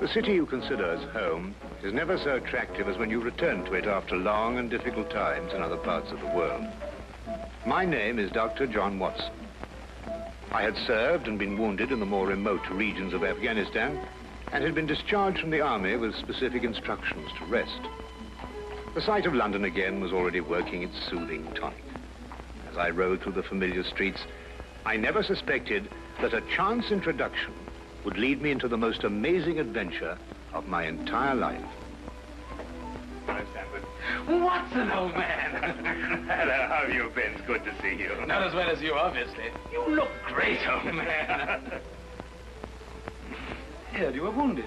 The city you consider as home is never so attractive as when you return to it after long and difficult times in other parts of the world. My name is Dr. John Watson. I had served and been wounded in the more remote regions of Afghanistan and had been discharged from the army with specific instructions to rest. The sight of London again was already working its soothing tonic. As I rode through the familiar streets, I never suspected that a chance introduction would lead me into the most amazing adventure of my entire life. Hi, Stanford. Watson, old man. Hello, how have you been? It's good to see you. Not as well as you, obviously. You look great, old man. Heard you were wounded.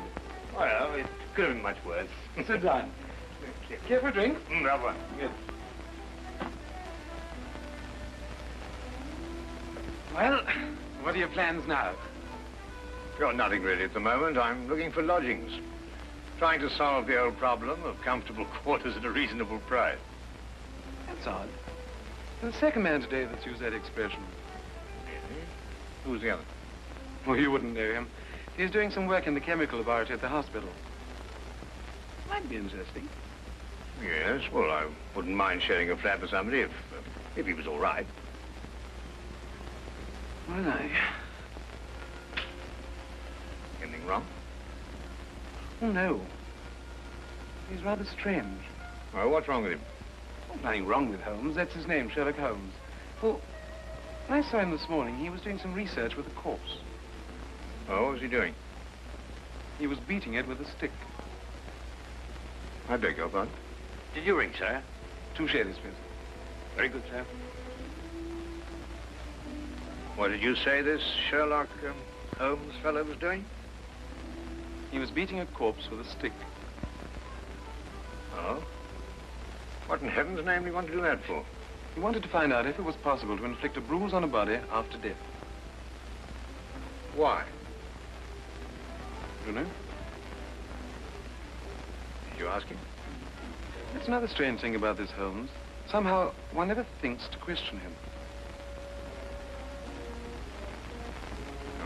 Well, it could have been much worse. Sit down. Care for a drink? That one. Good. Well, what are your plans now? Got nothing really at the moment. I'm looking for lodgings. Trying to solve the old problem of comfortable quarters at a reasonable price. That's odd. There's the second man today that's used that expression. Really? Who's the other? Well, you wouldn't know him. He's doing some work in the chemical laboratory at the hospital. Might be interesting. Yes, well, I wouldn't mind sharing a flat with somebody if he was all right. Well, Anything wrong? Oh, no. He's rather strange. Well, what's wrong with him? Oh, nothing wrong with Holmes. That's his name, Sherlock Holmes. Well, when I saw him this morning, he was doing some research with a corpse. Oh, what was he doing? He was beating it with a stick. I beg your pardon? Did you ring, sir? 2 shillings, please. Very good, sir. What did you say this Sherlock Holmes fellow was doing? He was beating a corpse with a stick. Oh? What in heaven's name do you want to do that for? He wanted to find out if it was possible to inflict a bruise on a body after death. Why? You know? Did you ask him? That's another strange thing about this Holmes. Somehow, one never thinks to question him. No.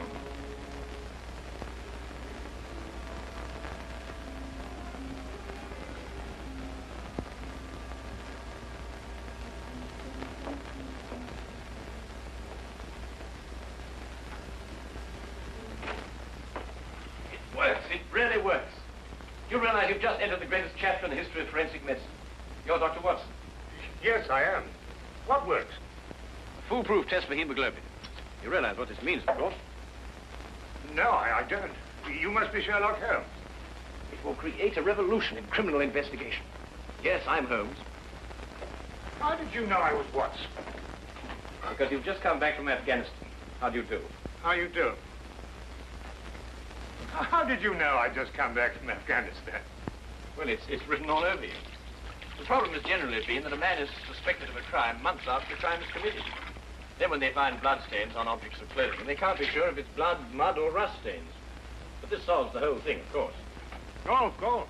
It works. It really works. You realize you've just entered the greatest chapter in the history of forensic medicine. You're Dr. Watson. Yes, I am. What works? A foolproof test for hemoglobin. You realize what this means, of course. No, I don't. You must be Sherlock Holmes. It will create a revolution in criminal investigation. Yes, I'm Holmes. How did you know I was Watson? Because you've just come back from Afghanistan. How do you do? How you do? How did you know I'd just come back from Afghanistan? Well, it's written all over you. The problem has generally been that a man is suspected of a crime months after the crime is committed. Then when they find bloodstains on objects of clothing, they can't be sure if it's blood, mud, or rust stains. But this solves the whole thing, of course. Oh, of course.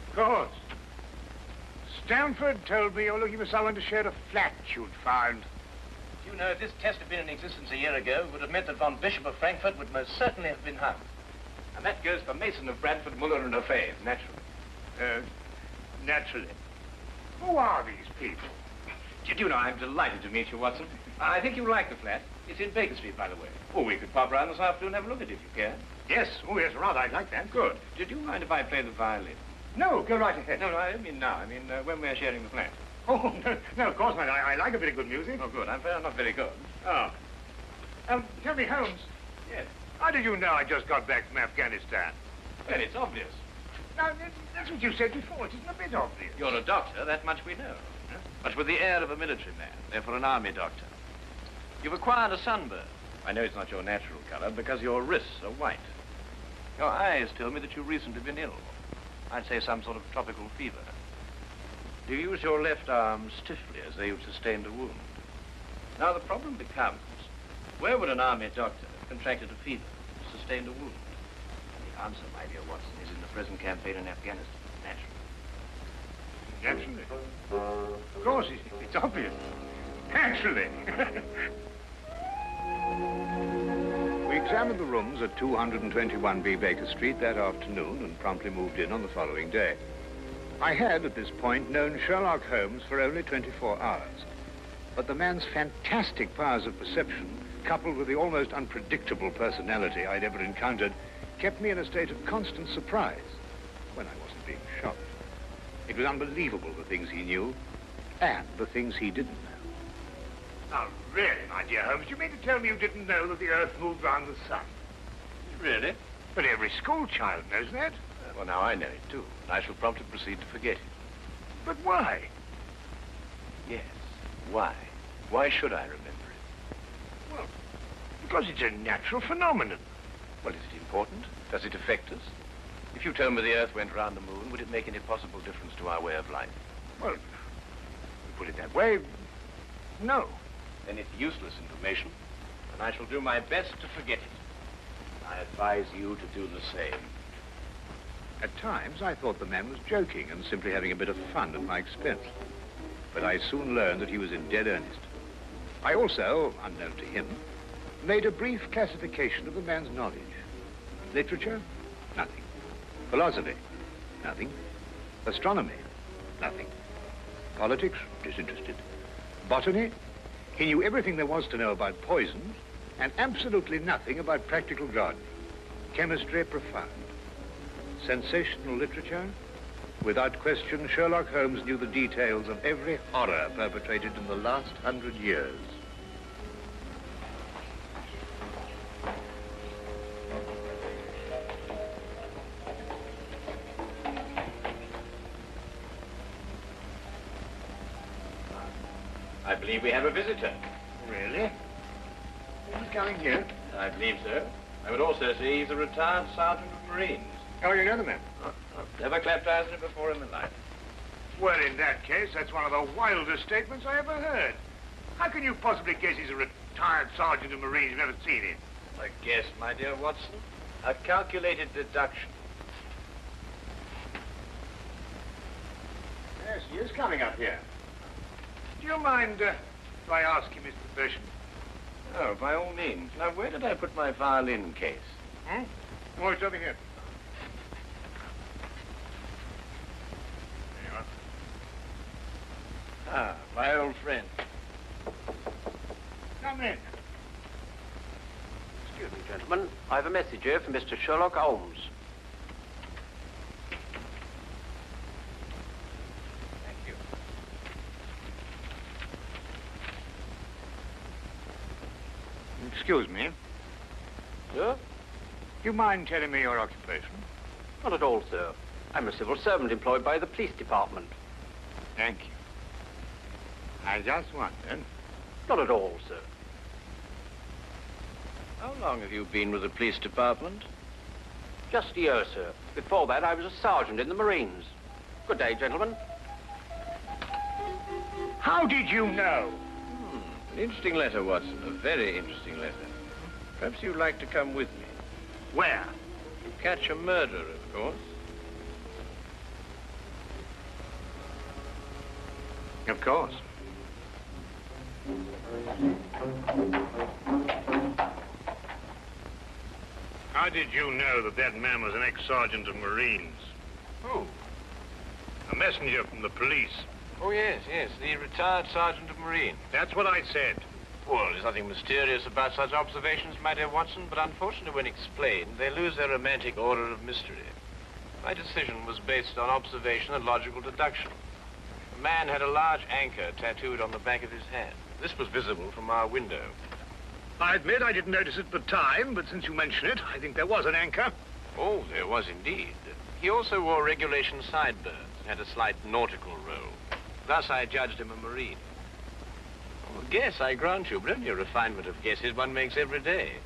Of course. Stanford told me you're looking for someone to share a flat you'd found. You know, if this test had been in existence a year ago, it would have meant that von Bishop of Frankfurt would most certainly have been hung. And that goes for Mason of Bradford, Muller, and O'Fay, naturally. Naturally. Who are these people? Did you know, I'm delighted to meet you, Watson. I think you'll like the flat. It's in Baker Street, by the way. Oh, we could pop round this afternoon and have a look at it if you care. Yes. Oh, yes, rather. I'd like that. Good. Did you mind if I play the violin? No, go right ahead. No, I mean now. I mean when we're sharing the flat. Oh, no, of course not. I like a bit of good music. Oh, good. I'm not very good. Oh. Tell me, Holmes. Yes. How did you know I just got back from Afghanistan? Well, it's obvious. Now, that's what you said before. It isn't a bit obvious. You're a doctor, that much we know. Huh? But with the air of a military man, therefore an army doctor. You've acquired a sunburn. I know it's not your natural color because your wrists are white. Your eyes tell me that you've recently been ill. I'd say some sort of tropical fever. You use your left arm stiffly as though you've sustained a wound. Now the problem becomes, where would an army doctor have contracted a fever, sustained a wound? The answer, my dear Watson, is in the present campaign in Afghanistan, naturally. Naturally. Of course, it's obvious. Naturally. We examined the rooms at 221B Baker Street that afternoon and promptly moved in on the following day. I had, at this point, known Sherlock Holmes for only 24 hours. But the man's fantastic powers of perception, coupled with the almost unpredictable personality I'd ever encountered, kept me in a state of constant surprise when I wasn't being shocked. It was unbelievable, the things he knew and the things he didn't know. Now, really, my dear Holmes, you mean to tell me you didn't know that the Earth moved round the sun? Really? But every school child knows that. Well, now I know it, too. And I shall promptly proceed to forget it. But why? Yes. Why? Why should I remember it? Well, because it's a natural phenomenon. Well, is it important? Does it affect us? If you told me the Earth went round the moon, would it make any possible difference to our way of life? Well, to put it that way, no. Then it's useless information, and I shall do my best to forget it. I advise you to do the same. At times, I thought the man was joking and simply having a bit of fun at my expense. But I soon learned that he was in dead earnest. I also, unknown to him, made a brief classification of the man's knowledge. Literature? Nothing. Philosophy? Nothing. Astronomy? Nothing. Politics? Disinterested. Botany? He knew everything there was to know about poisons and absolutely nothing about practical gardening. Chemistry? Profound. Sensational literature? Without question, Sherlock Holmes knew the details of every horror perpetrated in the last 100 years. I believe we have a visitor. Really? Who's coming here? I believe so. I would also say he's a retired sergeant of Marines. Oh, you know the man? I've never clapped eyes on him before in my life. Well, in that case, that's one of the wildest statements I ever heard. How can you possibly guess he's a retired sergeant of Marines? You've never seen him. A guess, my dear Watson. A calculated deduction. Yes, he is coming up here. Do you mind if I ask you his profession? Oh, by all means. Now, where did I put my violin case? Hmm? Oh, it's over here. There you are. Ah, my old friend. Come in. Excuse me, gentlemen. I have a message here from Mr. Sherlock Holmes. Thank you. Excuse me. Sir? Do you mind telling me your occupation? Not at all, sir. I'm a civil servant employed by the police department. Thank you. I just wondered. Not at all, sir. How long have you been with the police department? Just a year, sir. Before that, I was a sergeant in the Marines. Good day, gentlemen. How did you know? An interesting letter, Watson. A very interesting letter. Perhaps you'd like to come with me. Where? To catch a murderer, of course. Of course. How did you know that that man was an ex-sergeant of Marines? Who? A messenger from the police. Oh, yes, the retired sergeant of Marine. That's what I said. Well, there's nothing mysterious about such observations, my dear Watson, but unfortunately, when explained, they lose their romantic order of mystery. My decision was based on observation and logical deduction. The man had a large anchor tattooed on the back of his hand. This was visible from our window. I admit I didn't notice it at the time, but since you mention it, I think there was an anchor. Oh, there was indeed. He also wore regulation sideburns and had a slight nautical roll. Thus, I judged him a Marine. Oh, guess, I grant you, but only a refinement of guesses one makes every day.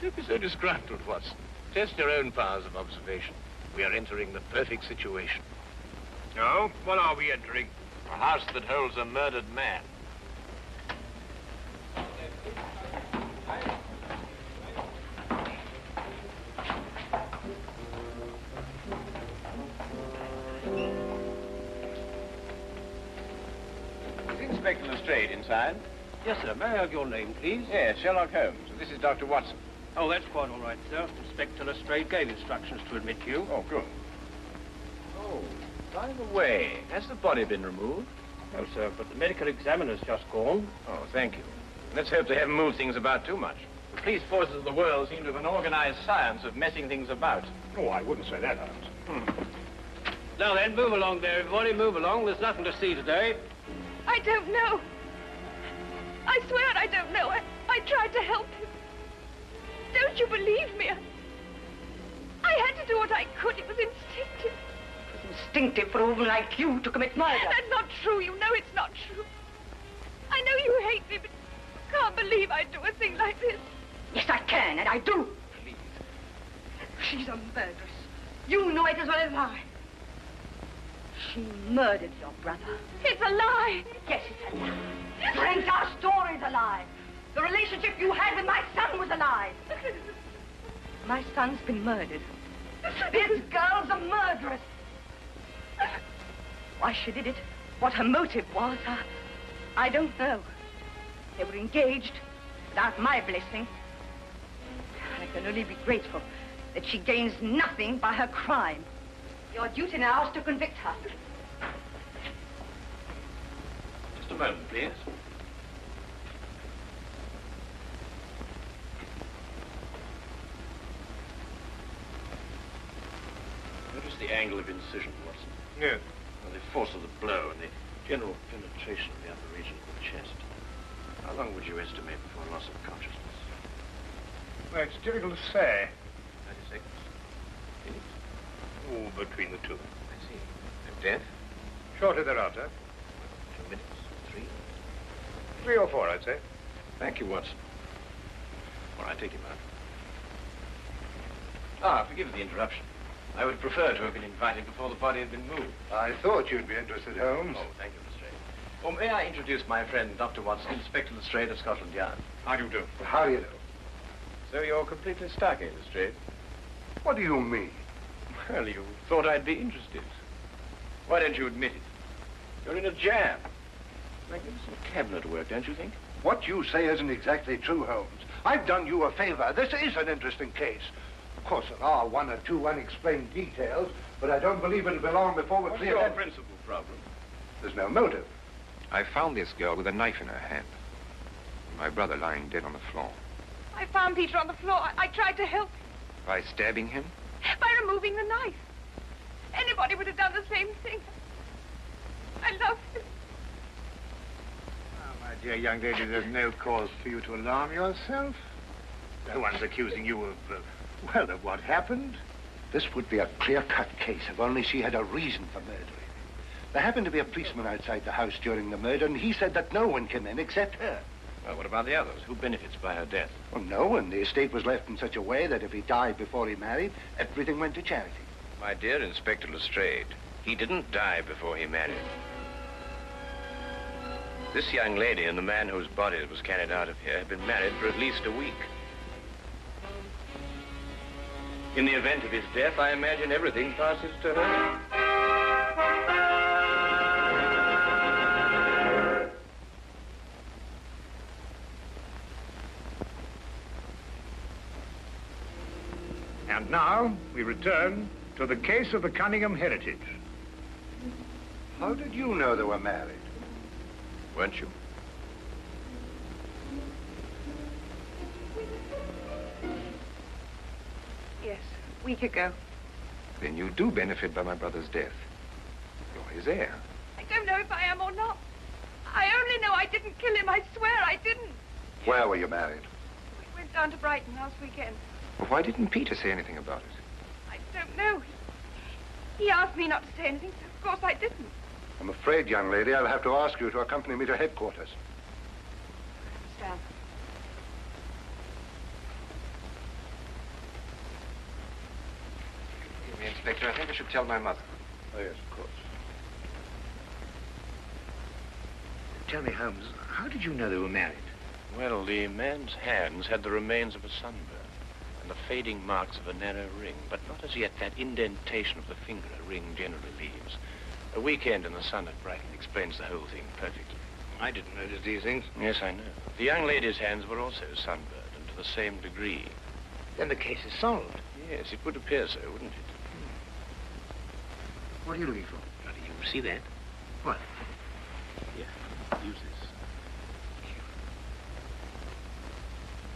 Don't be so disgruntled, Watson. Test your own powers of observation. We are entering the perfect situation. Oh, what are we entering? A house that holds a murdered man. Is Inspector Lestrade inside? Yes, sir. May I have your name, please? Yes, Sherlock Holmes. This is Dr. Watson. Oh, that's quite all right, sir. Inspector Lestrade gave instructions to admit you. Oh, good. Oh, by the way, has the body been removed? No, sir, but the medical examiner's just gone. Oh, thank you. Let's hope they haven't moved things about too much. The police forces of the world seem to have an organized science of messing things about. Oh, I wouldn't say that, Holmes. Now then, move along there, everybody. Move along. There's nothing to see today. I don't know. I swear I don't know. I tried to help him. Don't you believe me? I had to do what I could. It was instinctive. It was instinctive for a woman like you to commit murder. That's not true. You know it's not true. I know you hate me, but you can't believe I'd do a thing like this. Yes, I can, and I do. Please. She's a murderess. You know it as well as I. She murdered your brother. It's a lie. Yes, it's a lie. Your entire story's a lie. The relationship you had with my son was a lie. My son's been murdered. This girl's a murderess. Why she did it, what her motive was, I don't know. They were engaged without my blessing. I can only be grateful that she gains nothing by her crime. Your duty now is to convict her. Just a moment, please. Notice the angle of incision, Watson. Yes. Well, the force of the blow and the general penetration of the upper region of the chest. How long would you estimate before loss of consciousness? Well, it's difficult to say. 30 seconds? Minutes? Oh, between the two. I see. And death? Shortly thereafter. 2 minutes? 3? 3 or 4, I'd say. Thank you, Watson. All right, take him out. Ah, forgive the interruption. I would prefer to have been invited before the body had been moved. I thought you'd be interested, Holmes. Oh, thank you, Lestrade. Well, may I introduce my friend, Dr. Watson, Inspector Lestrade of Scotland Yard? How do you do? How do you know? So you're completely stuck, eh, Lestrade? What do you mean? Well, you thought I'd be interested. Why don't you admit it? You're in a jam. Magnificent cabinet work, don't you think? What you say isn't exactly true, Holmes. I've done you a favor. This is an interesting case. Of course, there are 1 or 2 unexplained details, but I don't believe it'll be long before we're What's clear. your principal problem? There's no motive. I found this girl with a knife in her hand. My brother lying dead on the floor. I found Peter on the floor. I tried to help him By stabbing him? by removing the knife. Anybody would have done the same thing. I love him. Oh, my dear young lady, there's no cause for you to alarm yourself. No one's accusing you of, well, of what happened. This would be a clear-cut case if only she had a reason for murdering him. There happened to be a policeman outside the house during the murder, and he said that no one came in except her. Well, what about the others? Who benefits by her death? Well, no one. The estate was left in such a way that if he died before he married, everything went to charity. My dear Inspector Lestrade, he didn't die before he married. This young lady and the man whose body was carried out of here had been married for at least a week. In the event of his death, I imagine everything passes to her. And now we return to the case of the Cunningham Heritage. How did you know they were married? Weren't you? Yes, a week ago. Then you do benefit by my brother's death. You're his heir. I don't know if I am or not. I only know I didn't kill him. I swear I didn't. Where were you married? We went down to Brighton last weekend. Well, why didn't Peter say anything about it? I don't know. He asked me not to say anything, so of course I didn't. I'm afraid, young lady, I'll have to ask you to accompany me to headquarters. Sam. Excuse me, Inspector. I think I should tell my mother. Oh, yes, of course. Tell me, Holmes, how did you know they were married? Well, the man's hands had the remains of a sunburn and the fading marks of a narrow ring, but not as yet that indentation of the finger a ring generally leaves. A weekend in the sun at Brighton explains the whole thing perfectly. I didn't notice these things. Yes, I know. The young lady's hands were also sunburned, and to the same degree. Then the case is solved. Yes, it would appear so, wouldn't it? What are you looking for? Now, do you see that? What? Here, use this.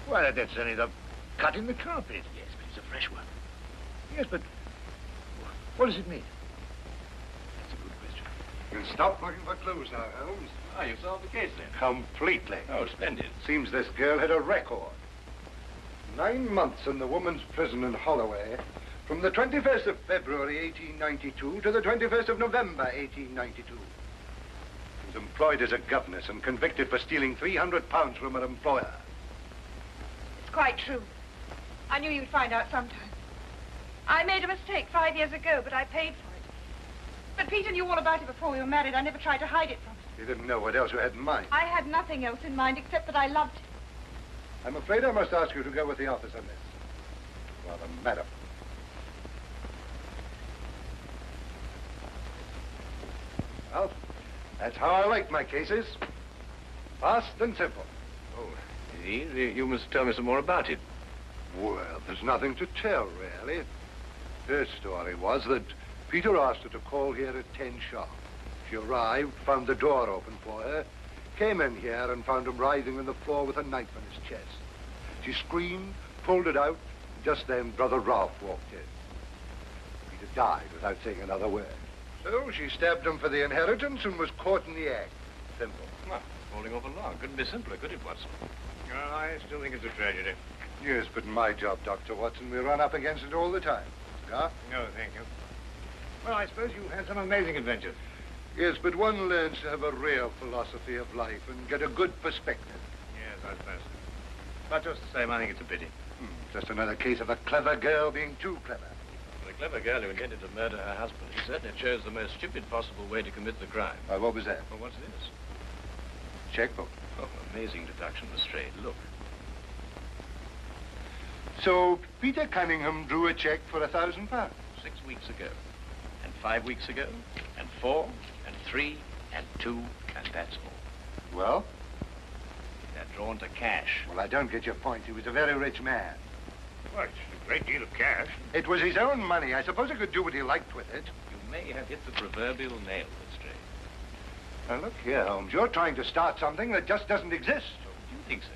Why, that's only the cut in the carpet. Yes, but it's a fresh one. Yes, but what does it mean? That's a good question. We'll stop looking for clues now, Holmes. Oh, you've solved the case then. Completely. Oh, splendid. Seems this girl had a record. 9 months in the woman's prison in Holloway, from the 21st of February, 1892, to the 21st of November, 1892. She was employed as a governess and convicted for stealing £300 from her employer. It's quite true. I knew you'd find out sometime. I made a mistake 5 years ago, but I paid for it. But Peter knew all about it before we were married. I never tried to hide it from him. You didn't know what else you had in mind. I had nothing else in mind except that I loved him. I'm afraid I must ask you to go with the office on this. Rather, madam. Well, that's how I like my cases. Fast and simple. Oh, you must tell me some more about it. Well, there's nothing to tell, really. Her story was that Peter asked her to call here at 10 sharp. She arrived, found the door open for her, came in here and found him writhing on the floor with a knife in his chest. She screamed, pulled it out, and just then Brother Ralph walked in. Peter died without saying another word. So she stabbed him for the inheritance and was caught in the act. Simple. Well, falling off a log. Couldn't be simpler, could it, Watson? Well, I still think it's a tragedy. Yes, but my job, Dr. Watson, we run up against it all the time. Cigar? No, thank you. Well, I suppose you've had some amazing adventures. Yes, but one learns to have a real philosophy of life and get a good perspective. Yes, I suppose. But just the same, I think it's a pity. Just another case of a clever girl being too clever. For the clever girl who intended to murder her husband, he certainly chose the most stupid possible way to commit the crime. What was that? Well, what's this? Checkbook. Oh, amazing deduction, Lestrade. Look. So Peter Cunningham drew a check for £1,000. 6 weeks ago, and 5 weeks ago, and 4, and 3, and 2, and that's all. Well? They're drawn to cash. Well, I don't get your point. He was a very rich man. Well, it's a great deal of cash. It was his own money. I suppose he could do what he liked with it. You may have hit the proverbial nail, Lestrade. Now, look here, Holmes. You're trying to start something that just doesn't exist. Do you think so?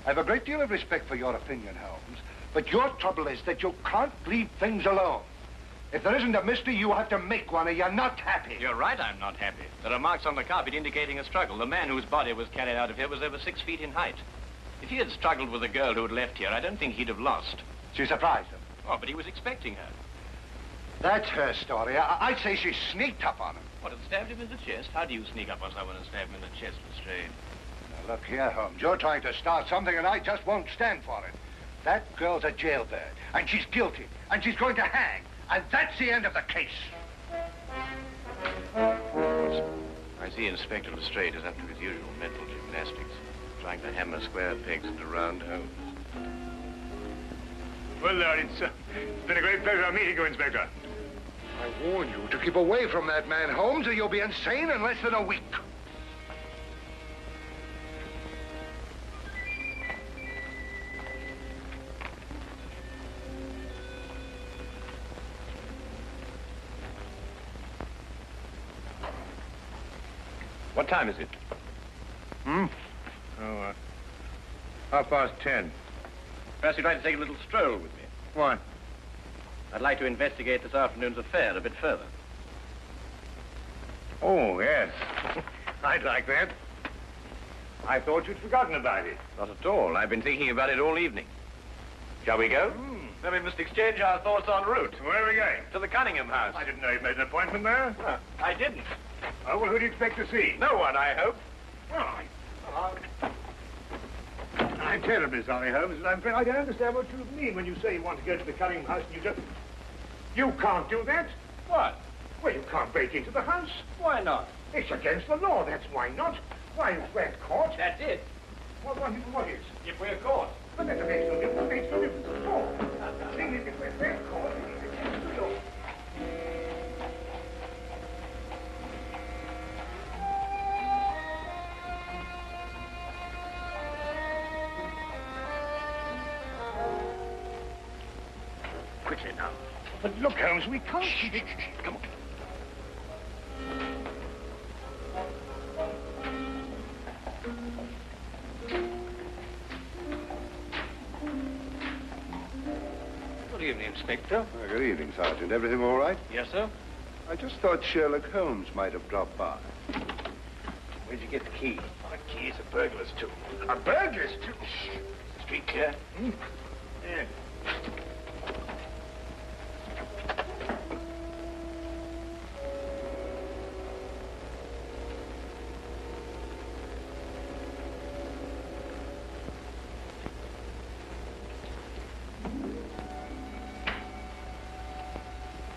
I have a great deal of respect for your opinion, Holmes. But your trouble is that you can't leave things alone. If there isn't a mystery, you have to make one, or you're not happy. You're right, I'm not happy. There are marks on the carpet indicating a struggle. The man whose body was carried out of here was over 6 feet in height. If he had struggled with the girl who had left here, I don't think he'd have lost. She surprised him. Oh, but he was expecting her. That's her story. I'd say she sneaked up on him. What, had stabbed him in the chest? How do you sneak up on someone and stab him in the chest, Lestrade? Now, look here, Holmes. You're trying to start something, and I just won't stand for it. That girl's a jailbird, and she's guilty, and she's going to hang. And that's the end of the case. I see Inspector Lestrade is up to his usual mental gymnastics, trying to hammer square pegs into round holes. Well, Lord, it's been a great pleasure meeting you, Inspector. I warn you to keep away from that man, Holmes, or you'll be insane in less than a week. What time is it? Oh, 10:30. Perhaps you'd like to take a little stroll with me. Why? I'd like to investigate this afternoon's affair a bit further. Oh, yes. I'd like that. I thought you'd forgotten about it. Not at all. I've been thinking about it all evening. Shall we go? Then we must exchange our thoughts en route. Where are we going? To the Cunningham house. I didn't know you'd made an appointment there. I didn't. Oh, well, who do you expect to see? No one, I hope. Well, I'm terribly sorry, Holmes, but I'm afraid I don't understand what you mean when you say you want to go to the Cunningham house and you just... You can't do that. What? Well, you can't break into the house. Why not? It's against the law, that's why not. Why, if we're caught... That's it. What is? If we're caught. But that makes no difference. It makes no difference at all. The thing is, if we're caught, it's against the law. quickly now. But look, Holmes, we can't... Shh, come on. Good evening, Inspector. Good evening, Sergeant. Everything all right? Yes, sir. I just thought Sherlock Holmes might have dropped by. Where'd you get the key? The key's a burglar's too. A burglar's too? Street clear? Yeah.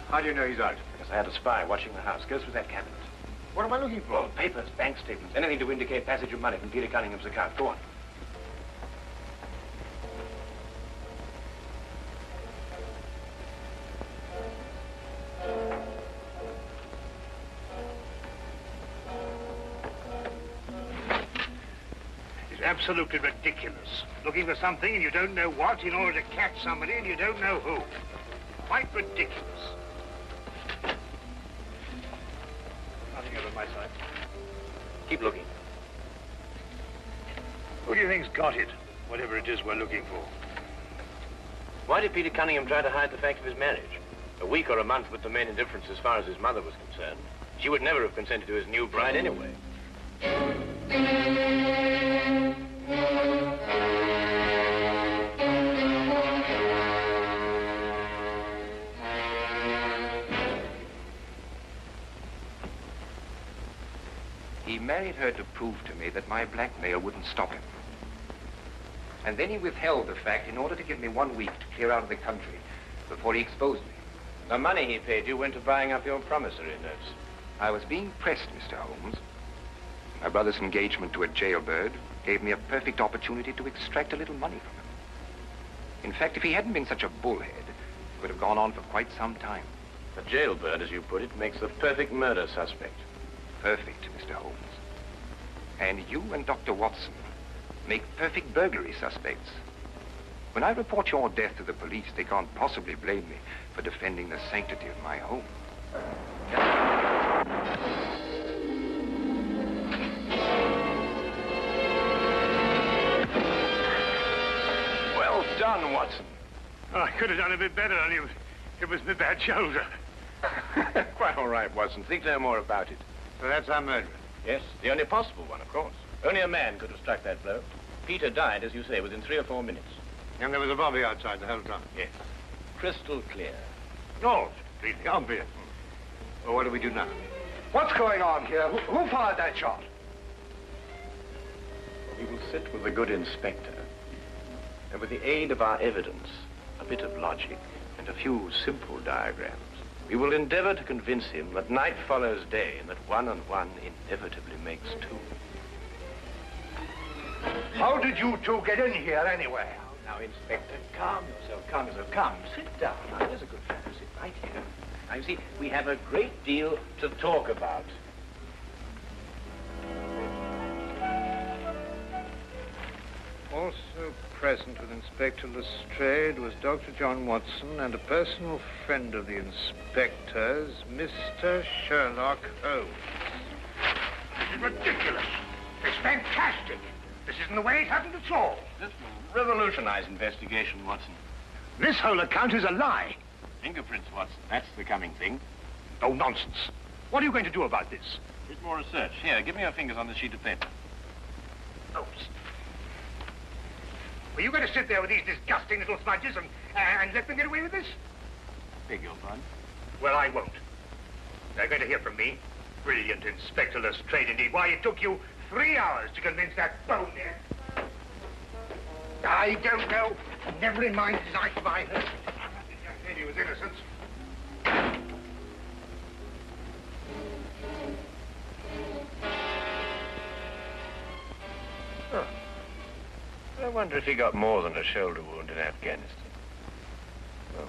How do you know he's out? Because I had a spy watching the house. Go through that cabinet. What am I looking for? Oh, papers, bank statements, anything to indicate passage of money from Peter Cunningham's account. Go on. It's absolutely ridiculous. Looking for something and you don't know what in order to catch somebody and you don't know who. Quite ridiculous. Nothing over my side. Keep looking. Who do you think's got it? Whatever it is we're looking for. Why did Peter Cunningham try to hide the fact of his marriage? A week or a month would the main indifference as far as his mother was concerned. She would never have consented to his new bride anyway. He married her to prove to me that my blackmail wouldn't stop him. And then he withheld the fact in order to give me 1 week to clear out of the country before he exposed me. The money he paid you went to buying up your promissory notes. I was being pressed, Mr. Holmes. My brother's engagement to a jailbird gave me a perfect opportunity to extract a little money from him. In fact, if he hadn't been such a bullhead, it would have gone on for quite some time. A jailbird, as you put it, makes the perfect murder suspect. Perfect, Mr. Holmes. And you and Dr. Watson make perfect burglary suspects. When I report your death to the police, they can't possibly blame me for defending the sanctity of my home. Well done, Watson. Oh, I could have done a bit better, only it was my bad shoulder. Quite all right, Watson. Think no more about it. So that's our murderer. Yes, the only possible one, of course. Only a man could have struck that blow. Peter died, as you say, within 3 or 4 minutes. And there was a bobby outside the whole time. Yes. Crystal clear. No, it's completely obvious. Well, what do we do now? What's going on here? Who fired that shot? We will sit with the good inspector, and with the aid of our evidence, a bit of logic, and a few simple diagrams, we will endeavor to convince him that night follows day and that 1 and 1 inevitably makes 2. How did you two get in here anyway? Now, Inspector, calm yourself, calm yourself. Come, sit down. Now, there's a good fellow. Sit right here. Now, you see, we have a great deal to talk about. Also present with Inspector Lestrade was Dr. John Watson and a personal friend of the inspector's, Mr. Sherlock Holmes. This is ridiculous. It's fantastic. This isn't the way it happened at all. This will revolutionize investigation, Watson. This whole account is a lie. Fingerprints, Watson. That's the coming thing. Oh, nonsense. What are you going to do about this? A bit more research. Here, give me your fingers on this sheet of paper. Oh, were you going to sit there with these disgusting little smudges and let them get away with this? Beg your pardon? Well, I won't. They're going to hear from me. Brilliant Inspector Lestrade, indeed. Why, it took you 3 hours to convince that bonehead. I don't know. Never in mind his eyes by her. This young lady was innocent. Oh. I wonder if he got more than a shoulder wound in Afghanistan. Oh, well.